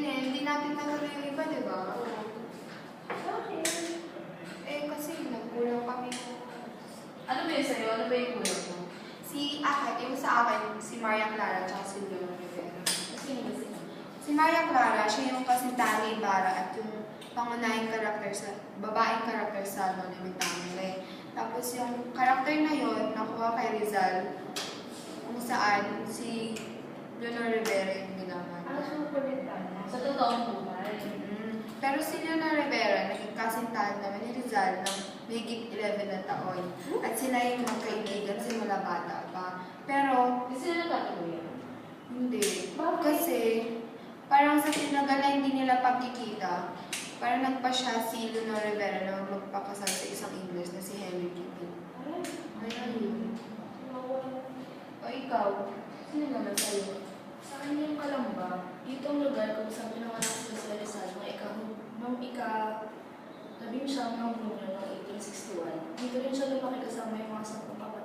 hindi natin natuloy yung iba, di ba? Bakit? Eh, kasi nagkulang kami. Ano ba yun sa'yo? Ano ba yung kulang mo? Yung sa akin, si Maria Clara at si Leon Rivera. Sino? Si Maria Clara, siya yung kasintahan ni Ibarra at yung pangunahing karakter babaeng karakter sa Monumentame. Tapos yung karakter na yon nakuha kay Rizal, kung saan si Leonor Rivera yung ginawa. Super na. Sa totoong buhay. Pero si Leonor Rivera, naging kasintahan naman ni Rizal ng higit 11 na taon. At sila yung magkaibigan simula bata pa. Pero, Hindi sila nagkatuluyan. hindi. Bakit? Kasi, parang sa tinagal na hindi nila pagkikita, parang nagpa-siya si Leonor Rivera na magpakasal sa isang English na si Henry Pippin. Ayun yun. O ikaw, sino naman sa'yo? Sa akin yung Kalamba, dito ang lugar kung saan pinanganak sila sa Rizal nung labing siyam ng Hunyo ng 1861. Dito rin siya lumaki kasama yung mga 10 kapatid